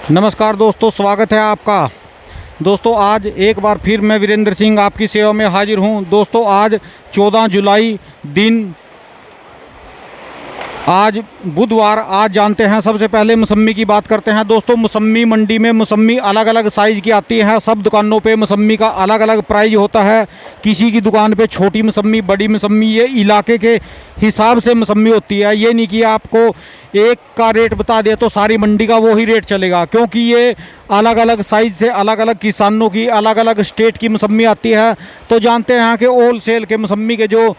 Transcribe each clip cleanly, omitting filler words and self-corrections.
नमस्कार दोस्तों, स्वागत है आपका। दोस्तों आज एक बार फिर मैं वीरेंद्र सिंह आपकी सेवा में हाजिर हूं। दोस्तों आज 14 जुलाई दिन, आज बुधवार। आज जानते हैं, सबसे पहले मौसम्मी की बात करते हैं। दोस्तों मौसम्मी मंडी में मौसम्मी अलग अलग साइज़ की आती है। सब दुकानों पे मौसम्मी का अलग अलग प्राइस होता है। किसी की दुकान पे छोटी मौसम्मी, बड़ी मौसम्मी, ये इलाके के हिसाब से मौसम्मी होती है। ये नहीं कि आपको एक का रेट बता दिया तो सारी मंडी का वही रेट चलेगा, क्योंकि ये अलग अलग साइज़ से अलग अलग किसानों की अलग अलग स्टेट की मौसम्मी आती है। तो जानते हैं कि होल सेल के मौसम्मी के जो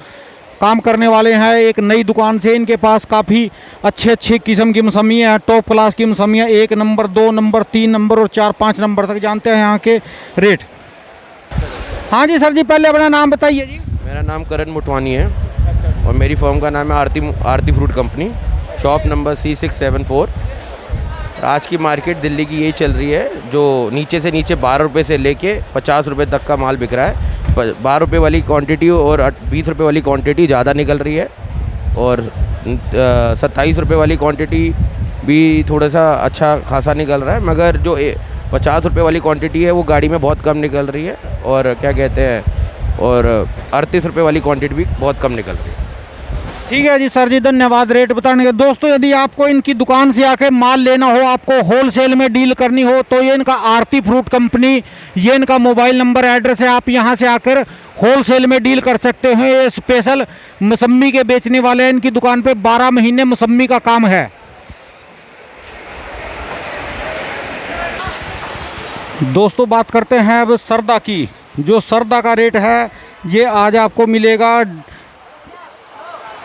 काम करने वाले हैं, एक नई दुकान से इनके पास काफ़ी अच्छे किस्म की मौसम्मियाँ हैं। टॉप क्लास की मौसम्मियाँ 1 नंबर, 2 नंबर, 3 नंबर और 4-5 नंबर तक। जानते हैं यहाँ के रेट। हाँ जी सर जी, पहले अपना नाम बताइए जी। मेरा नाम करण मोटवानी है और मेरी फर्म का नाम है Aarti fruit company, shop number C674। आज की मार्केट दिल्ली की यही चल रही है, जो नीचे से नीचे 12 रुपये से लेके 50 रुपये तक का माल बिक रहा है। 12 रुपये वाली क्वांटिटी और 20 रुपये वाली क्वांटिटी ज़्यादा निकल रही है, और 27 रुपये वाली क्वांटिटी भी थोड़ा सा अच्छा खासा निकल रहा है। मगर जो 50 रुपये वाली क्वांटिटी है वो गाड़ी में बहुत कम निकल रही है, और क्या कहते हैं, और 38 रुपये वाली क्वांटिटी भी बहुत कम निकल रही है। ठीक है जी सर जी, धन्यवाद रेट बताने के। दोस्तों यदि आपको इनकी दुकान से आके माल लेना हो, आपको होलसेल में डील करनी हो, तो ये इनका आरती फ्रूट कंपनी, ये इनका मोबाइल नंबर, एड्रेस है। आप यहाँ से आकर होलसेल में डील कर सकते हैं। ये स्पेशल मौसम्मी के बेचने वाले हैं। इनकी दुकान पे 12 महीने मौसम्मी का काम है। दोस्तों बात करते हैं अब सरदा की। जो सरदा का रेट है, ये आज आपको मिलेगा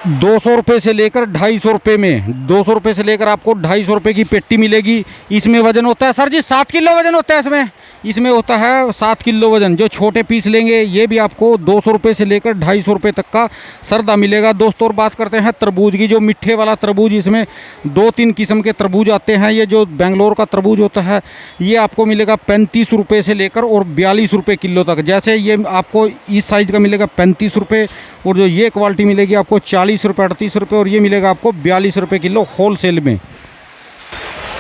200 रुपये से लेकर 250 रुपये में। 200 रुपये से लेकर आपको 250 रुपये की पेटी मिलेगी। इसमें वजन होता है सर जी 7 किलो वजन होता है। इसमें होता है 7 किलो वजन। जो छोटे पीस लेंगे ये भी आपको 200 रुपये से लेकर 250 रुपये तक का सरदा मिलेगा। दोस्तों और बात करते हैं तरबूज की। जो मिठे वाला तरबूज, इसमें 2-3 किस्म के तरबूज आते हैं। ये जो बेंगलोर का तरबूज होता है, ये आपको मिलेगा 35 रुपये से लेकर और 42 रुपये किलो तक। जैसे ये आपको इस साइज़ का मिलेगा 35 रुपये, और जो ये क्वालिटी मिलेगी आपको 40 रुपये, 38 रुपये, और ये मिलेगा आपको 42 रुपये किलो होलसेल में।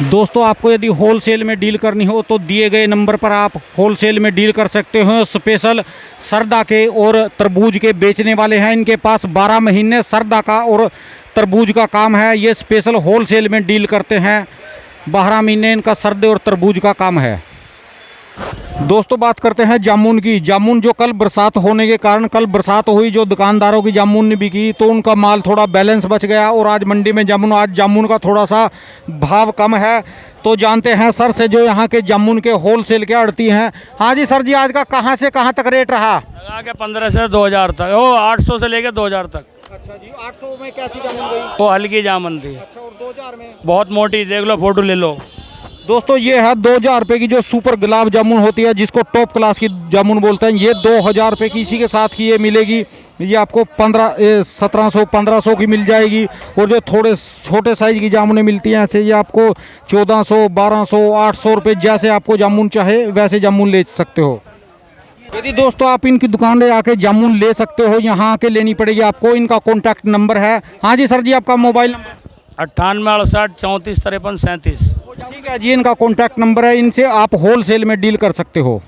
दोस्तों आपको यदि होलसेल में डील करनी हो तो दिए गए नंबर पर आप होलसेल में डील कर सकते हो। स्पेशल सरदा के और तरबूज के बेचने वाले हैं। इनके पास 12 महीने सरदा का और तरबूज का काम है। ये स्पेशल होलसेल में डील करते हैं। 12 महीने इनका सरदे और तरबूज का काम है। दोस्तों बात करते हैं जामुन की। जामुन जो कल बरसात होने के कारण, कल बरसात हुई, जो दुकानदारों की जामुन नहीं बिकी तो उनका माल थोड़ा बैलेंस बच गया, और आज मंडी में आज जामुन का थोड़ा सा भाव कम है। तो जानते हैं सर से, जो यहाँ के जामुन के होलसेल के आड़ती हैं। हाँ जी सर जी, आज का कहाँ से कहाँ तक रेट रहा? लगा के 15 से 2000 तक, वो 800 से लेके 2000 तक। अच्छा जी, 800 में कैसी जामुन गई? वो हल्की जामुन थी। अच्छा, और 2000 में? बहुत मोटी, देख लो, फोटो ले लो। दोस्तों ये है 2000 रुपये की जो सुपर गुलाब जामुन होती है, जिसको टॉप क्लास की जामुन बोलते हैं। ये 2000 रुपये की, इसी के साथ की ये मिलेगी। ये आपको 1700-1500 की मिल जाएगी। और जो थोड़े छोटे साइज़ की जामुनें मिलती हैं, ऐसे ये आपको 1400, 1200, 800 रुपये, जैसे आपको जामुन चाहे वैसे जामुन ले सकते हो। यदि दोस्तों आप इनकी दुकान पे आके जामुन ले सकते हो, यहाँ आके लेनी पड़ेगी आपको। इनका कॉन्टैक्ट नंबर है। हाँ जी सर जी, आपका मोबाइल नंबर? 98 68 34 53 37। ठीक है जी, इनका कॉन्टैक्ट नंबर है। इनसे आप होलसेल में डील कर सकते हो।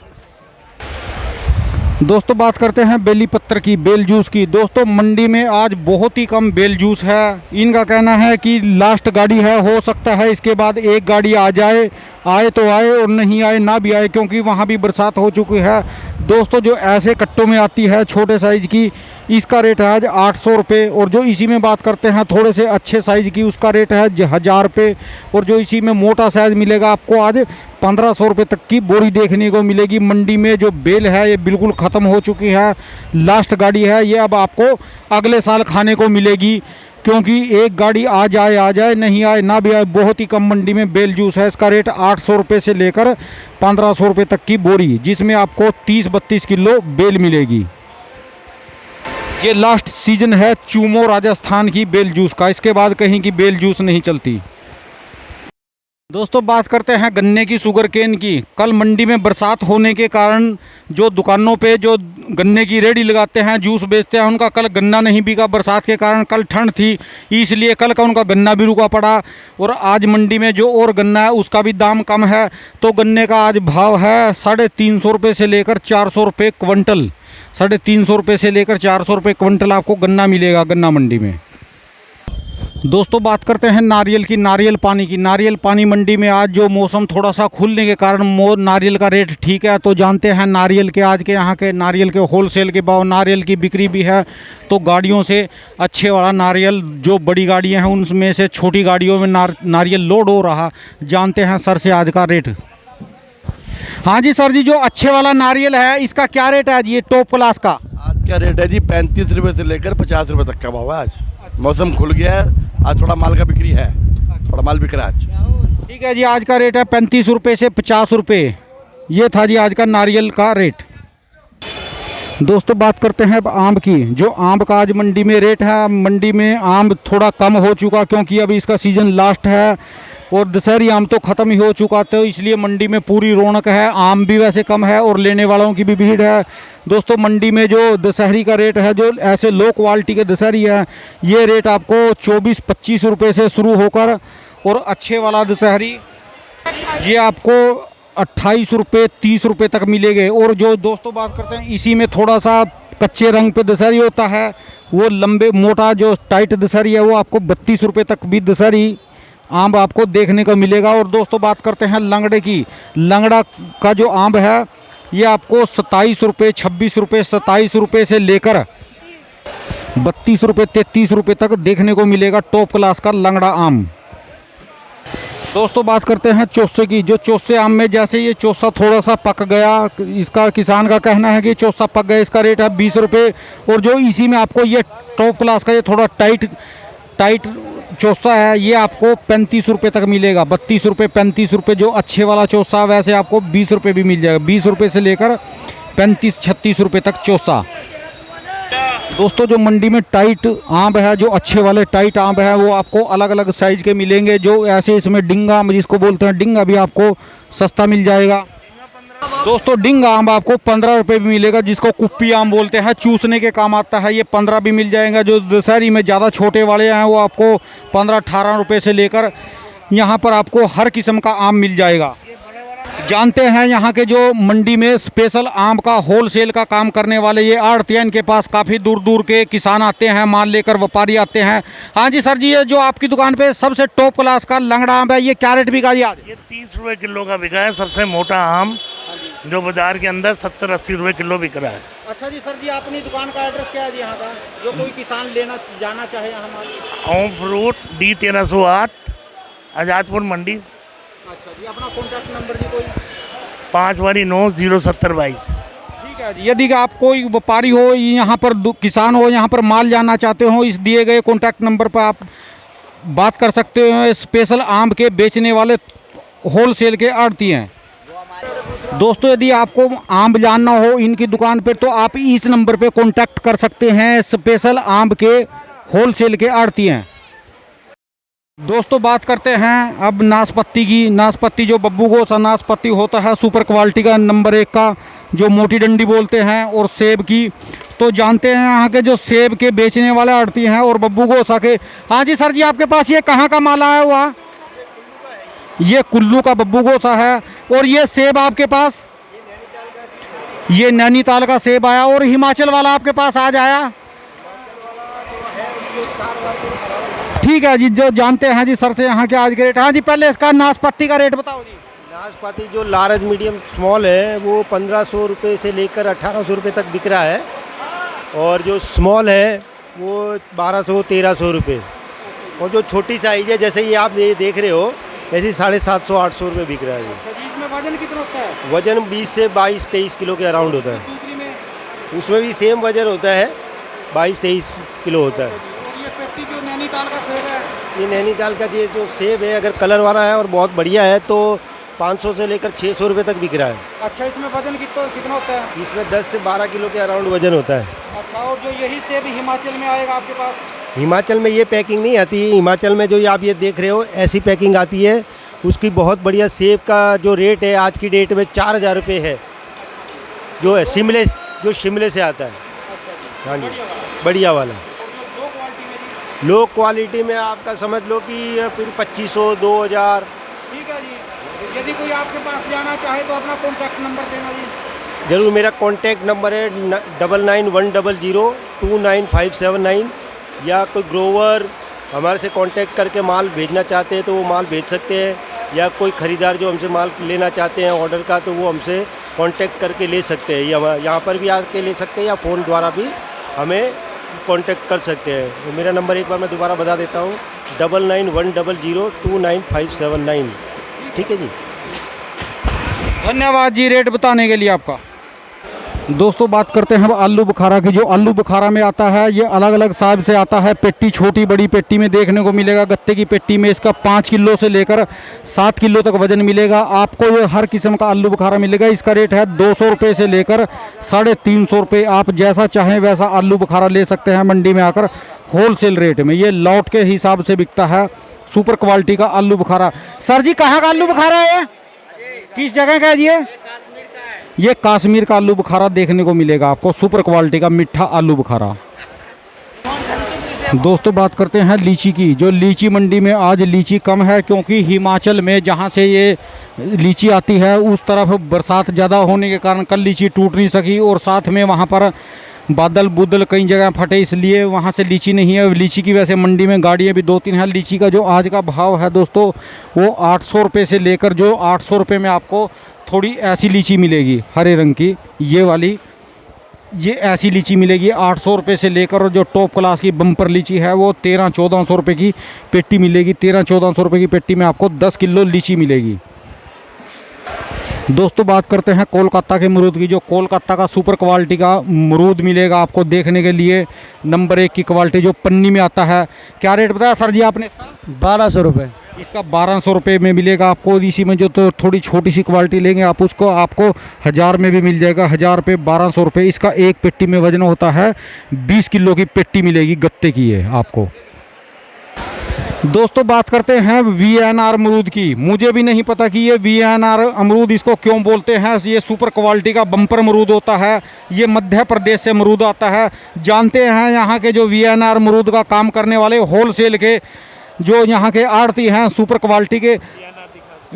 दोस्तों बात करते हैं बेली पत्र की, बेल जूस की। दोस्तों मंडी में आज बहुत ही कम बेल जूस है। इनका कहना है कि लास्ट गाड़ी है, हो सकता है इसके बाद एक गाड़ी आ जाए, आए तो आए और नहीं आए ना भी आए, क्योंकि वहाँ भी बरसात हो चुकी है। दोस्तों जो ऐसे कट्टों में आती है छोटे साइज़ की, इसका रेट है आज 800 रुपये। और जो इसी में बात करते हैं थोड़े से अच्छे साइज़ की, उसका रेट है 1000 रुपये। और जो इसी में मोटा साइज़ मिलेगा आपको आज 1500 रुपये तक की बोरी देखने को मिलेगी। मंडी में जो बेल है ये बिल्कुल ख़त्म हो चुकी है, लास्ट गाड़ी है ये। अब आपको अगले साल खाने को मिलेगी, क्योंकि एक गाड़ी आ जाए नहीं आए ना भी आए। बहुत ही कम मंडी में बेल जूस है। इसका रेट 800 रुपये से लेकर 1500 रुपये तक की बोरी, जिसमें आपको 30-32 किलो बेल मिलेगी। ये लास्ट सीजन है चूमो राजस्थान की बेल जूस का। इसके बाद कहीं की बेल जूस नहीं चलती। दोस्तों बात करते हैं गन्ने की, शुगर केन की। कल मंडी में बरसात होने के कारण जो दुकानों पे जो गन्ने की रेडी लगाते हैं, जूस बेचते हैं, उनका कल गन्ना नहीं बिका बरसात के कारण। कल ठंड थी, इसलिए कल का उनका गन्ना भी रुका पड़ा। और आज मंडी में जो और गन्ना है उसका भी दाम कम है। तो गन्ने का आज भाव है 350 रुपये से लेकर 400 रुपये क्विंटल। 350 रुपये से लेकर 400 रुपये क्विंटल आपको गन्ना मिलेगा गन्ना मंडी में। दोस्तों बात करते हैं नारियल की, नारियल पानी की। नारियल पानी मंडी में आज जो मौसम थोड़ा सा खुलने के कारण नारियल का रेट ठीक है। तो जानते हैं नारियल के आज के यहाँ के नारियल के होलसेल के भाव। नारियल की बिक्री भी है तो गाड़ियों से अच्छे वाला नारियल, जो बड़ी गाड़ियाँ हैं उनमें से छोटी गाड़ियों में नारियल लोड हो रहा। जानते हैं सर से आज का रेट। हाँ जी सर जी, जो अच्छे वाला नारियल है इसका क्या रेट है आज, ये टॉप क्लास का? आज क्या रेट है जी? 35 रुपये से लेकर 50 रुपये तक का भाव है। आज मौसम खुल गया है, आज थोड़ा माल का बिक्री है, थोड़ा माल बिक रहा है आज। ठीक है जी, आज का रेट है 35 रुपये से 50 रुपये। ये था जी आज का नारियल का रेट। दोस्तों बात करते हैं अब आम की। जो आम का आज मंडी में रेट है, मंडी में आम थोड़ा कम हो चुका क्योंकि अभी इसका सीज़न लास्ट है और दशहरी आम तो ख़त्म ही हो चुका, तो इसलिए मंडी में पूरी रौनक है। आम भी वैसे कम है और लेने वालों की भी भीड़ है। दोस्तों मंडी में जो दशहरी का रेट है, जो ऐसे लो क्वालिटी के दशहरी है, ये रेट आपको 24-25 रुपये से शुरू होकर और अच्छे वाला दशहरी ये आपको 28 रुपये 30 रुपये तक मिलेंगे। और जो दोस्तों बात करते हैं इसी में थोड़ा सा कच्चे रंग पे दशहरी होता है, वो लंबे मोटा जो टाइट दशहरी है वो आपको 32 रुपये तक भी दशहरी आम आपको देखने को मिलेगा। और दोस्तों बात करते हैं लंगड़े की। लंगड़ा का जो आम है ये आपको 27 रुपये 26 रुपये 27 रुपये से लेकर 32 रुपये 33 रुपये तक देखने को मिलेगा टॉप क्लास का लंगड़ा आम। दोस्तों बात करते हैं चौसे की। जो चौसे आम में जैसे ये चौसा थोड़ा सा पक गया, इसका किसान का कहना है कि चौसा पक गया, इसका रेट है 20 रुपये। और जो इसी में आपको ये टॉप क्लास का ये थोड़ा टाइट चौसा है, ये आपको 35 रुपये तक मिलेगा। 32 रुपये 35 रुपये जो अच्छे वाला चौसा, वैसे आपको 20 रुपये भी मिल जाएगा। 20 रुपये से लेकर 35-36 रुपये तक चौसा। दोस्तों जो मंडी में टाइट आम है, जो अच्छे वाले टाइट आम है, वो आपको अलग अलग साइज़ के मिलेंगे। जो ऐसे इसमें डिंगा आम जिसको बोलते हैं, डिंगा भी आपको सस्ता मिल जाएगा। दोस्तों डिंगा आम आपको 15 रुपये भी मिलेगा, जिसको कुप्पी आम बोलते हैं, चूसने के काम आता है, ये 15 भी मिल जाएगा। जो दशहरी में ज़्यादा छोटे वाले हैं वो आपको 15-18 रुपये से लेकर यहाँ पर आपको हर किस्म का आम मिल जाएगा। जानते हैं यहाँ के जो मंडी में स्पेशल आम का होलसेल का काम करने वाले ये आड़तियाँ, इनके पास काफ़ी दूर दूर के किसान आते हैं, माल लेकर व्यापारी आते हैं। हाँ जी सर जी, ये जो आपकी दुकान पे सबसे टॉप क्लास का लंगड़ा आम है, ये क्या रेट बिका जी आज? ये 30 रुपये किलो का बिका है। सबसे मोटा आम जो बाजार के अंदर 70-80 रुपये किलो बिक रहा है। अच्छा जी सर जी, अपनी दुकान का एड्रेस क्या है जी यहाँ का, जो कोई किसान लेना जाना चाहे यहाँ माल? ओम फ्रूट D1308 आज़ादपुर मंडी। अच्छा जी, अपना कॉन्टैक्ट नंबर जी कोई? 529-07022। ठीक है जी, यदि आप कोई व्यापारी हो, यहाँ पर किसान हो, यहाँ पर माल जाना चाहते हो, इस दिए गए कॉन्टैक्ट नंबर पर आप बात कर सकते हो। स्पेशल आम के बेचने वाले होलसेल के आड़ती हैं। दोस्तों यदि आपको आम जानना हो इनकी दुकान पर, तो आप इस नंबर पे कांटेक्ट कर सकते हैं। स्पेशल आम के होलसेल के आड़ती हैं। दोस्तों बात करते हैं अब नाशपाती की। नाशपाती जो बब्बू गोसा नाशपाती होता है, सुपर क्वालिटी का, नंबर 1 का, जो मोटी डंडी बोलते हैं। और सेब की तो जानते हैं यहाँ के जो सेब के बेचने वाले आड़ती हैं और बब्बू गोसा के। हाँ जी सर जी, आपके पास ये कहाँ का माल आया हुआ? ये कुल्लू का बब्बू गोसा है। और ये सेब आपके पास, ये नैनीताल का सेब आया। और हिमाचल वाला आपके पास आज आया? ठीक है जी, जो जानते हैं जी सर से यहाँ के आज के रेट। हाँ जी, पहले इसका नाशपाती का रेट बताओ जी। नाशपाती जो लार्ज मीडियम स्मॉल है वो 1500 रुपये से लेकर 1800 रुपये तक बिक रहा है। और जो स्मॉल है वो 1200-1300 रुपये। और जो छोटी साइज है, जैसे ये आप ये देख रहे हो, ऐसे 750-800 रुपये बिक रहा है। इसमें वजन कितना होता है? वजन 20 से 22-23 किलो के अराउंड होता है। दूसरी में उसमें भी सेम वजन होता है, 22-23 किलो होता है। ये पेटी जो नैनीताल का सेब है, ये नैनीताल का ये जो सेब है, अगर कलर वाला है और बहुत बढ़िया है तो 500 से लेकर 600 रुपये तक बिक रहा है। अच्छा, इसमें वजन कितना होता है? इसमें 10 से 12 किलो के अराउंड वजन होता है। अच्छा, और जो यही सेब हिमाचल में आएगा आपके पास? हिमाचल में ये पैकिंग नहीं आती है। हिमाचल में जो ये आप ये देख रहे हो ऐसी पैकिंग आती है, उसकी बहुत बढ़िया सेब का जो रेट है आज की डेट में 4,000 रुपये है, जो है शिमले से आता है। हाँ जी, बढ़िया वाला। लो क्वालिटी में आपका समझ लो कि फिर 2500 2,000। ठीक है जी। यदि कोई आपके पास जाना चाहे तो अपना कॉन्टैक्ट नंबर देना जी। ज़रूर, मेरा कॉन्टैक्ट नंबर है 9910029579, या कोई ग्रोवर हमारे से कांटेक्ट करके माल भेजना चाहते हैं तो वो माल भेज सकते हैं, या कोई ख़रीदार जो हमसे माल लेना चाहते हैं ऑर्डर का तो वो हमसे कांटेक्ट करके ले सकते हैं, या यहाँ पर भी आके ले सकते हैं, या फ़ोन द्वारा भी हमें कांटेक्ट कर सकते हैं। तो मेरा नंबर एक बार मैं दोबारा बता देता हूँ, 9910029579। ठीक है जी। धन्यवाद जी रेट बताने के लिए आपका। दोस्तों बात करते हैं अब आलू बुखारा की। जो आलू बुखारा में आता है ये अलग अलग साइज से आता है। पेट्टी छोटी बड़ी पेट्टी में देखने को मिलेगा। गत्ते की पेट्टी में इसका 5 किलो से लेकर 7 किलो तक वजन मिलेगा आपको। ये हर किस्म का आलू बुखारा मिलेगा। इसका रेट है 200 रुपये से लेकर 350 रुपये। आप जैसा चाहें वैसा आलू बुखारा ले सकते हैं मंडी में आकर होलसेल रेट में। ये लॉट के हिसाब से बिकता है। सुपर क्वालिटी का आलू बुखारा। सर जी कहाँ का आलू बुखारा है, किस जगह का है जी? ये कश्मीर का आलू बुखारा देखने को मिलेगा आपको। सुपर क्वालिटी का मीठा आलू बुखारा। दोस्तों बात करते हैं लीची की। जो लीची मंडी में आज लीची कम है क्योंकि हिमाचल में जहाँ से ये लीची आती है उस तरफ बरसात ज़्यादा होने के कारण कल लीची टूट नहीं सकी, और साथ में वहाँ पर बादल बुदल कई जगह फटे, इसलिए वहाँ से लीची नहीं है। लीची की वैसे मंडी में गाड़ियाँ भी 2-3 हैं। लीची का जो आज का भाव है दोस्तों वो 800 रुपये से लेकर, जो 800 रुपये में आपको थोड़ी ऐसी लीची मिलेगी हरे रंग की, ये वाली, ये ऐसी लीची मिलेगी 800 रुपये से लेकर। और जो टॉप क्लास की बम्पर लीची है वो 1300-1400 रुपये की पेटी मिलेगी। 1300-1400 रुपये की पेटी में आपको 10 किलो लीची मिलेगी। दोस्तों बात करते हैं कोलकाता के अमरूद की। जो कोलकाता का सुपर क्वालिटी का अमरूद मिलेगा आपको देखने के लिए, नंबर 1 की क्वालिटी जो पन्नी में आता है। क्या रेट बताया सर जी आपने इसका? 1200 रुपये। इसका 1200 रुपये में मिलेगा आपको। इसी में जो तो थोड़ी छोटी सी क्वालिटी लेंगे आप उसको आपको 1000 में भी मिल जाएगा। 1000 रुपये 1200 रुपये। इसका एक पेट्टी में वजन होता है 20 किलो की पेट्टी मिलेगी गत्ते की है आपको। दोस्तों बात करते हैं VNR अमरूद की। मुझे भी नहीं पता कि ये VNR अमरूद इसको क्यों बोलते हैं। ये सुपर क्वालिटी का बम्पर अमरूद होता है। ये मध्य प्रदेश से अमरूद आता है। जानते हैं यहाँ के जो VNR अमरूद का काम करने वाले होलसेल के जो यहाँ के आड़ती हैं सुपर क्वालिटी के।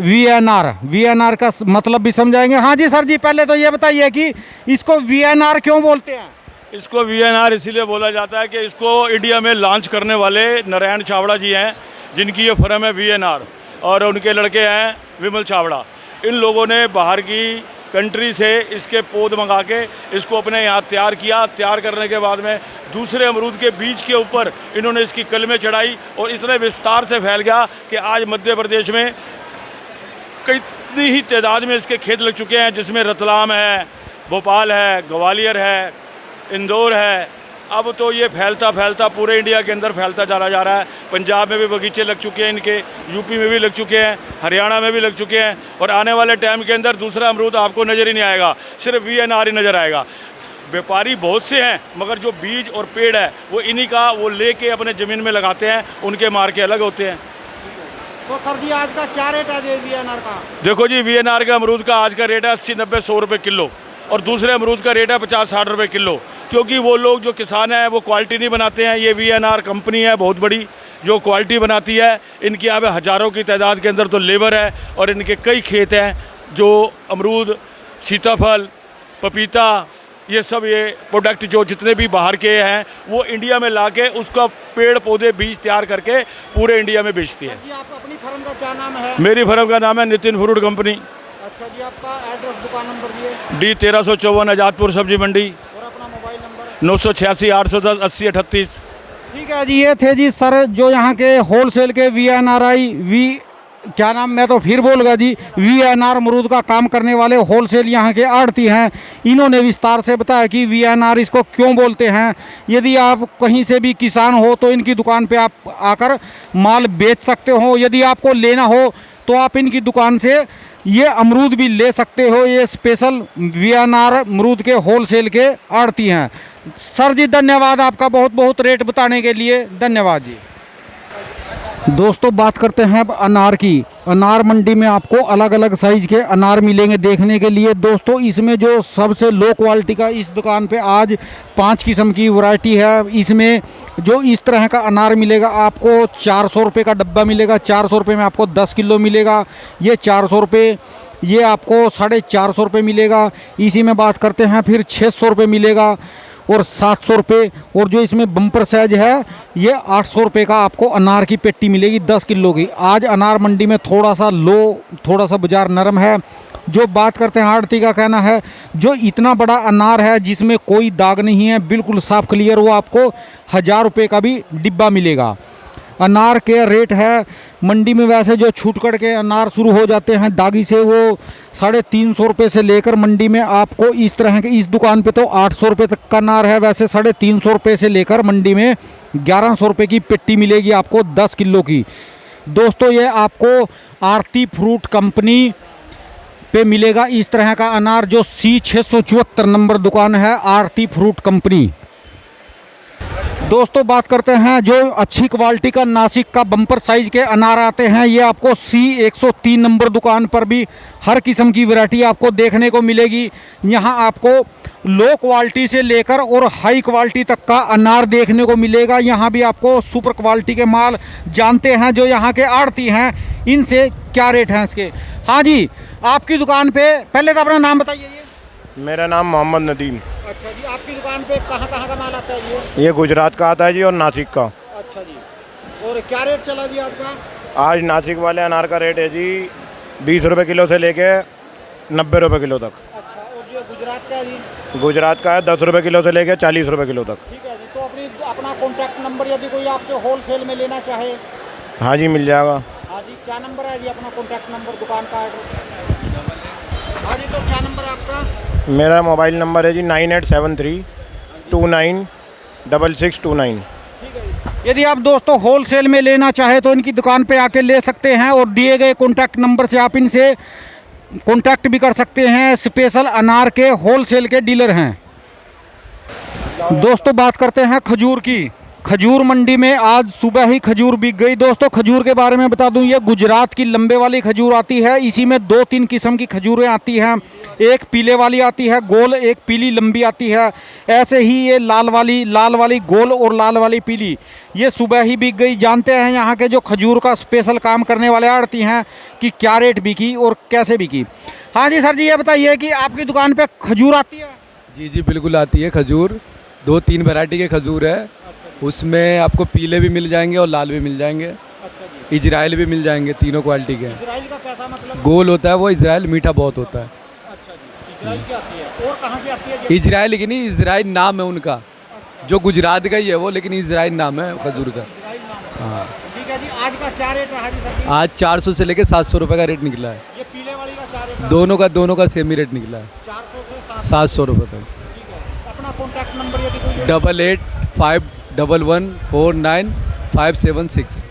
VNR का मतलब भी समझाएंगे। हाँ जी सर जी, पहले तो ये बताइए कि इसको VNR क्यों बोलते हैं? इसको VNR इसीलिए बोला जाता है कि इसको इंडिया में लॉन्च करने वाले नारायण छावड़ा जी हैं, जिनकी ये फर्म है VNR, और उनके लड़के हैं विमल छावड़ा। इन लोगों ने बाहर की कंट्री से इसके पौध मंगा के इसको अपने यहाँ तैयार किया। तैयार करने के बाद में दूसरे अमरूद के बीज के ऊपर इन्होंने इसकी कलमें चढ़ाई और इतने विस्तार से फैल गया कि आज मध्य प्रदेश में कितनी ही तादाद में इसके खेत लग चुके हैं, जिसमें रतलाम है, भोपाल है, ग्वालियर है, इंदौर है। अब तो ये फैलता फैलता पूरे इंडिया के अंदर फैलता चला जा रहा है। पंजाब में भी बगीचे लग चुके हैं इनके, यूपी में भी लग चुके हैं, हरियाणा में भी लग चुके हैं, और आने वाले टाइम के अंदर दूसरा अमरूद आपको नज़र ही नहीं आएगा, सिर्फ VNR ही नज़र आएगा। व्यापारी बहुत से हैं मगर जो बीज और पेड़ है वो इन्हीं का वो लेके अपने ज़मीन में लगाते हैं, उनके मार्के अलग होते हैं। तो सर जी आज का क्या रेट है VNR का? देखो जी, VNR का अमरूद का आज का रेट है 80-90-100 रुपये किलो, और दूसरे अमरूद का रेट है 50-60 रुपये किलो। क्योंकि वो लोग जो किसान हैं वो क्वालिटी नहीं बनाते हैं। ये VNR कंपनी है बहुत बड़ी जो क्वालिटी बनाती है। इनके यहाँ पे हज़ारों की तादाद के अंदर तो लेबर है, और इनके कई खेत हैं जो अमरूद, सीताफल, पपीता, ये सब ये प्रोडक्ट जो जितने भी बाहर के हैं वो इंडिया में लाके उसका पेड़ पौधे बीज तैयार करके पूरे इंडिया में बेचती है। जी आप अपनी फर्म का क्या नाम है? मेरी फर्म का नाम है नितिन फ्रूट कंपनी। अच्छा जी, आपका एड्रेस दुकान नंबर दिए? D1354 आज़ादपुर सब्जी मंडी, और अपना मोबाइल नंबर? 986 810 80 38। ठीक है जी, ये थे जी सर जो यहाँ के होलसेल के VNRI क्या नाम, मैं तो फिर बोलूँगा जी, VNR अमरूद का काम करने वाले होलसेल यहाँ के आड़ती हैं। इन्होंने विस्तार से बताया कि VNR इसको क्यों बोलते हैं। यदि आप कहीं से भी किसान हो तो इनकी दुकान पे आप आकर माल बेच सकते हो। यदि आपको लेना हो तो आप इनकी दुकान से ये अमरूद भी ले सकते हो। ये स्पेशल VNR अमरूद के होलसेल के आड़ती हैं। सर जी धन्यवाद आपका बहुत बहुत रेट बताने के लिए, धन्यवाद जी। दोस्तों बात करते हैं अब अनार की। अनार मंडी में आपको अलग अलग साइज के अनार मिलेंगे देखने के लिए। दोस्तों इसमें जो सबसे लो क्वालिटी का इस दुकान पे आज 5 किस्म की वैरायटी है। इसमें जो इस तरह का अनार मिलेगा आपको 400 रुपये का डब्बा मिलेगा। 400 रुपये में आपको 10 किलो मिलेगा। ये 400 रुपये, ये आपको 450 रुपये मिलेगा। इसी में बात करते हैं फिर 600 रुपये मिलेगा और 700 रुपये। और जो इसमें बम्पर साइज है ये 800 रुपये का आपको अनार की पेटी मिलेगी 10 किलो की। आज अनार मंडी में थोड़ा सा लो, थोड़ा सा बाजार नरम है। जो बात करते हैं आड़ती का कहना है जो इतना बड़ा अनार है जिसमें कोई दाग नहीं है, बिल्कुल साफ क्लियर, वो आपको 1000 रुपये का भी डिब्बा मिलेगा। अनार के रेट है मंडी में वैसे जो छूटकड़ के अनार शुरू हो जाते हैं दागी से, वो 350 रुपये से लेकर मंडी में आपको इस तरह के, इस दुकान पे तो 800 रुपये तक का अनार है। वैसे 350 रुपये से लेकर मंडी में 1100 रुपये की पेटी मिलेगी आपको 10 किलो की। दोस्तों ये आपको आरती फ्रूट कंपनी पे मिलेगा इस तरह का अनार, जो C 674 नंबर दुकान है आरती फ्रूट कंपनी। दोस्तों बात करते हैं जो अच्छी क्वालिटी का नासिक का बम्पर साइज के अनार आते हैं, ये आपको C 103 नंबर दुकान पर भी हर किस्म की वैरायटी आपको देखने को मिलेगी। यहाँ आपको लो क्वालिटी से लेकर और हाई क्वालिटी तक का अनार देखने को मिलेगा। यहाँ भी आपको सुपर क्वालिटी के माल जानते हैं जो यहाँ के आड़ती हैं, इनसे क्या रेट हैं इसके। हाँ जी, आपकी दुकान पे पहले तो अपना नाम बताइए। मेरा नाम मोहम्मद नदीम। अच्छा जी, आपकी दुकान पे कहाँ कहाँ का माल आता है जी? ये गुजरात का आता है जी और नासिक का। अच्छा जी, और क्या रेट चला जी आज का? आज नासिक वाले अनार का रेट है जी 20 रुपये किलो से लेके 90 रुपये किलो तक। अच्छा, और जो गुजरात का है जी? गुजरात का है 10 रुपये किलो से लेके 40 रुपये किलो तक। ठीक है जी, तो अपना कॉन्टैक्ट नंबर यदि कोई आपसे होलसेल में लेना चाहे? हाँ जी मिल जाएगा। हाँ जी, क्या नंबर है जी अपना कॉन्टैक्ट नंबर, दुकान का एड्रेस? हाँ जी, तो क्या नंबर है आपका? मेरा मोबाइल नंबर है जी 9873 29 6629। ठीक है जी। यदि आप दोस्तों होलसेल में लेना चाहे तो इनकी दुकान पे आके ले सकते हैं और दिए गए कॉन्टैक्ट नंबर से आप इनसे कॉन्टैक्ट भी कर सकते हैं। स्पेशल अनार के होलसेल के डीलर हैं। दोस्तों बात करते हैं खजूर की। खजूर मंडी में आज सुबह ही खजूर बिक गई। दोस्तों खजूर के बारे में बता दूं, ये गुजरात की लंबे वाली खजूर आती है। इसी में 2-3 किस्म की खजूरें आती हैं, एक पीले वाली आती है गोल, एक पीली लंबी आती है। ऐसे ही ये लाल वाली गोल और लाल वाली पीली, ये सुबह ही बिक गई। जानते हैं यहाँ के जो खजूर का स्पेशल काम करने वाले आड़ती हैं कि क्या रेट बिकी और कैसे बिकी। हाँ जी सर जी, ये बताइए कि आपकी दुकान पर खजूर आती है? जी जी बिल्कुल आती है खजूर। 2-3 वैरायटी के खजूर है, उसमें आपको पीले भी मिल जाएंगे और लाल भी मिल जाएंगे। अच्छा जी, इजराइल भी मिल जाएंगे, तीनों क्वालिटी के। इजराइल का कैसा मतलब? गोल होता है वो इजराइल, मीठा बहुत होता है। अच्छा जी, इजराइल की आती है। और कहाँ की आती है जी? इजराइल की नहीं, इजराइल नाम है उनका। अच्छा। जो गुजरात का ही है वो, लेकिन इजराइल नाम है खजूर का। इजराइल नाम है। हाँ, ठीक है जी, आज का क्या रेट रहा जी सर जी? आज 400 से लेके 700 रुपये का रेट निकला है। ये पीले वाली का क्या रेट रहा? दोनों का सेम ही रेट निकला है, 400 से 700 रुपये तक। ठीक है, अपना कॉन्टैक्ट नंबर यदि कोई 8851114576।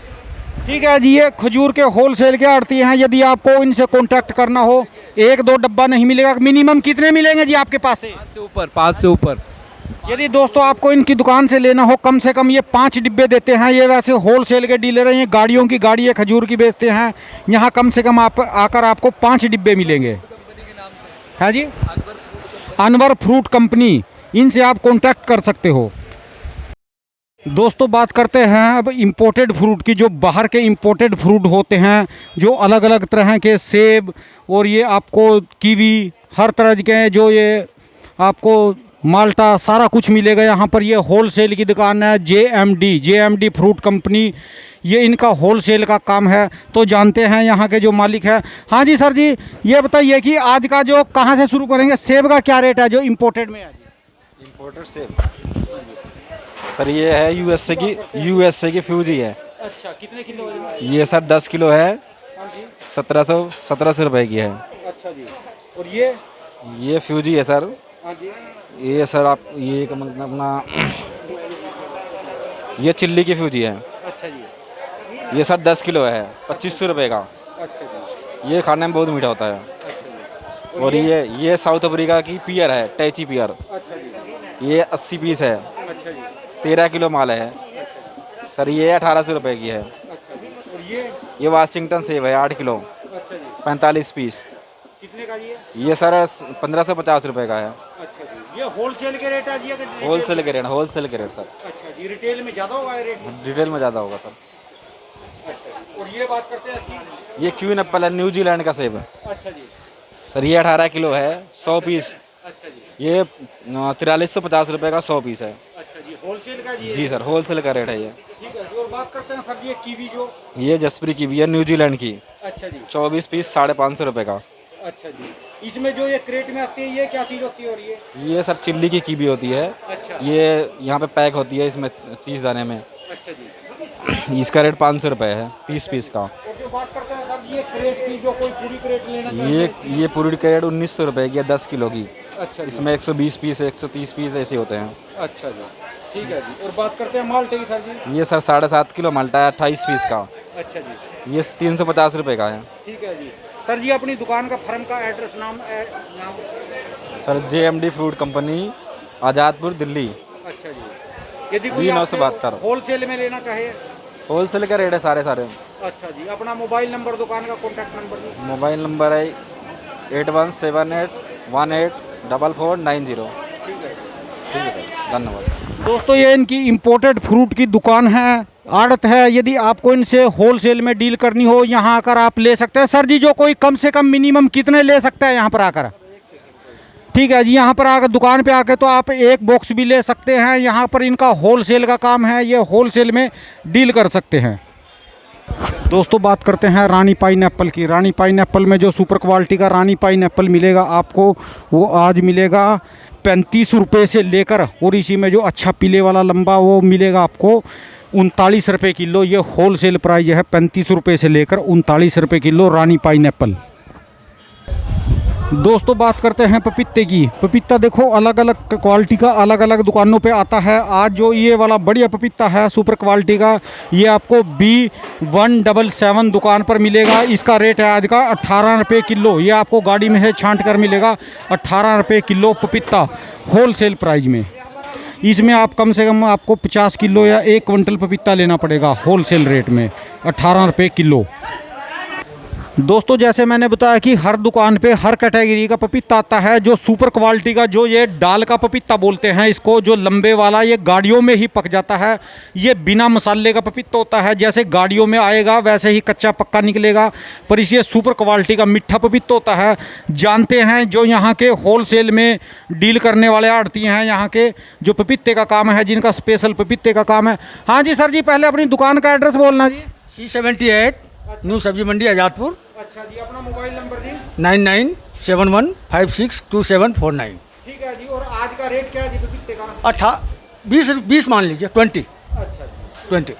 ठीक है जी, ये खजूर के होलसेल के आड़ती हैं। यदि आपको इनसे कांटेक्ट करना हो, 1-2 डब्बा नहीं मिलेगा। मिनिमम कितने मिलेंगे जी आपके पास से? 5 से ऊपर। यदि दोस्तों आपको इनकी दुकान से लेना हो, कम से कम ये 5 डिब्बे देते हैं। ये वैसे होलसेल के डीलर हैं, ये गाड़ियों की गाड़ी है खजूर की बेचते हैं। यहाँ कम से कम आप आकर आपको 5 डिब्बे मिलेंगे। है जी, अनवर फ्रूट कंपनी, इनसे आप कांटेक्ट कर सकते हो। दोस्तों बात करते हैं अब इम्पोर्टेड फ्रूट की। जो बाहर के इम्पोर्टेड फ्रूट होते हैं, जो अलग अलग तरह के सेब और ये आपको कीवी, हर तरह के, जो ये आपको माल्टा, सारा कुछ मिलेगा यहाँ पर। ये होलसेल की दुकान है JMD फ्रूट कंपनी, ये इनका होलसेल का काम है। तो जानते हैं यहाँ के जो मालिक हैं। हाँ जी सर जी, ये बताइए कि आज का जो कहाँ से शुरू करेंगे, सेब का क्या रेट है जो इम्पोर्टेड में है? इम्पोर्टेड सेब सर ये है यूएसए की फ्यूजी है। अच्छा, कितने किलो है? ये सर 10 किलो है, 1700 रुपए की है। अच्छा जी, और ये फ्यूजी है सर। हाँ जी, ये सर आप ये मतलब अपना ये चिल्ली की फ्यूजी है। अच्छा जी, ये सर 10 किलो है, 2500 रुपये का। अच्छा जी, ये खाने में बहुत मीठा होता है। अच्छा जी, और ये साउथ अफ्रीका की पियर है, टैची पियर। अच्छा जी, ये 80 पीस है, अच्छा जी, 13 किलो माल है सर। ये 1800 रुपये की है। अच्छा जी, ये वाशिंगटन सेब है 8 किलो, अच्छा जी, 45 पीस। कितने का जी? ये सर 1550 रुपये का है। अच्छा जी, ये होलसेल के रेट है जी? होलसेल के रेट, होलसेल के रेट सर। अच्छा जी, रिटेल में ज़्यादा होगा ये रेट? रिटेल में ज़्यादा होगा सर। अच्छा जी, और ये बात करते हैं इसकी? ये क्वीन एप्पल है, न्यूजीलैंड का सेब है अच्छा जी, सर। ये 18 किलो है, 100 पीस। अच्छा जी, ये 4350 रुपये का 100 पीस है। अच्छा जी, होलसेल का जी? जी सर, होलसेल का रेट है ये। ठीक है जी, और बात करते हैं सर जी ये कीवी जो? ये जसप्री की भी है, न्यूजीलैंड की, अच्छा जी, 24 पीस 550 रुपये का। अच्छा जी, इसमें जो ये क्रेट में आती है ये क्या चीज़ होती है? और ये सर चिल्ली की कीवी होती है। अच्छा, ये यहाँ पे पैक होती है इसमें 30 दाने में। अच्छा जी, इसका रेट 500 रुपये है 30 पीस का। और जो बात करते हैं सर जी ये क्रेट की, जो कोई पूरी क्रेट लेना चाहिए? ये पूरी का रेट 1900 रुपये की है, 10 किलो की। अच्छा जी, इसमें 120 पीस 130 पीस ऐसे होते हैं। अच्छा जी, ठीक है जी, और बात करते हैं माल्टे की सर जी? ये सर 7.5 किलो माल्टा है, 28 पीस का। अच्छा जी, ये 350 रुपये का है। ठीक है जी। सर जी अपनी दुकान का फर्म का एड्रेस नाम? Sir JMD fruit company, Azadpur, Delhi. अच्छा जी, यदि कोई 972 होलसेल में लेना चाहे? होलसेल का रेट है सारे। अच्छा जी, अपना मोबाइल नंबर, दुकान का कॉन्टैक्ट नंबर जी? मोबाइल नंबर है 8178184490। ठीक है, ठीक है सर, धन्यवाद। दोस्तों ये इनकी इम्पोर्टेड फ्रूट की दुकान है, आड़त है। यदि आपको इनसे होलसेल में डील करनी हो, यहाँ आकर आप ले सकते हैं। सर जी जो कोई कम से कम मिनिमम कितने ले सकता है यहाँ पर आकर? ठीक है जी, यहाँ पर आकर दुकान पे आकर तो आप एक बॉक्स भी ले सकते हैं। यहाँ पर इनका होलसेल का काम है, ये होलसेल में डील कर सकते हैं। दोस्तों बात करते हैं रानी पाइनएप्पल की। रानी पाइनएप्पल में जो सुपर क्वालिटी का रानी पाइनएप्पल मिलेगा आपको, वो आज मिलेगा 35 रुपये से लेकर, और इसी में जो अच्छा पीले वाला लंबा वो मिलेगा आपको 39 रुपये किलो। ये होलसेल प्राइस है, 35 रुपये से लेकर 39 रुपये किलो रानी पाइनएप्पल। दोस्तों बात करते हैं पपीते की। पपीता देखो अलग अलग क्वालिटी का अलग अलग दुकानों पे आता है। आज जो ये वाला बढ़िया पपीता है सुपर क्वालिटी का, ये आपको B177 दुकान पर मिलेगा। इसका रेट है आज का 18 रुपये किलो। ये आपको गाड़ी में है छांट कर मिलेगा 18 रुपये किलो पपीता होलसेल प्राइस में। इसमें आप कम से कम आपको 50 किलो या 1 क्विंटल पपीता लेना पड़ेगा होलसेल रेट में, 18 रुपये किलो। दोस्तों जैसे मैंने बताया कि हर दुकान पे हर कैटेगरी का पपीता आता है। जो सुपर क्वालिटी का, जो ये डाल का पपीता बोलते हैं इसको, जो लंबे वाला, ये गाड़ियों में ही पक जाता है। ये बिना मसाले का पपीता होता है, जैसे गाड़ियों में आएगा वैसे ही कच्चा पक्का निकलेगा। पर इसे सुपर क्वालिटी का मीठा पपीता होता है। जानते हैं जो यहाँ के होलसेल में डील करने वाले आड़ती हैं, यहाँ के जो पपीते का काम है, जिनका स्पेशल पपीते का काम है। हाँ जी सर जी, पहले अपनी दुकान का एड्रेस बोलना जी। C78 न्यू सब्जी मंडी आज़ादपुर। अच्छा जी, अपना मोबाइल नंबर जी? 9971562749। ठीक है जी, और आज का रेट क्या है जी पपीते का? 20 मान लीजिए, 20। अच्छा जी, 20।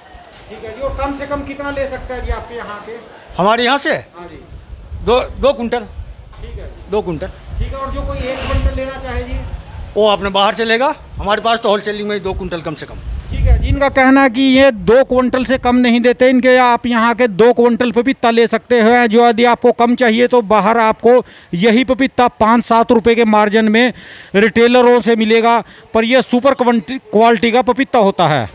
ठीक है जी, और कम से कम कितना ले सकता है जी आपके यहाँ के? हमारे यहाँ से हाँ जी, 2 कुंटल। ठीक है जी, 2 कुंटल। ठीक है। और जो कोई 1 क्विंटल लेना चाहे जी? वो अपने बाहर से लेगा, हमारे पास तो होलसेलिंग में 2 कुंटल कम से कम। ठीक है जी, इनका कहना है कि ये 2 क्विंटल से कम नहीं देते इनके। आप यहाँ के 2 क्विंटल पपीता ले सकते हैं। जो यदि आपको कम चाहिए तो बाहर आपको यही पपीता 5-7 रुपये के मार्जिन में रिटेलरों से मिलेगा। पर यह सुपर क्वालिटी का पपीता होता है।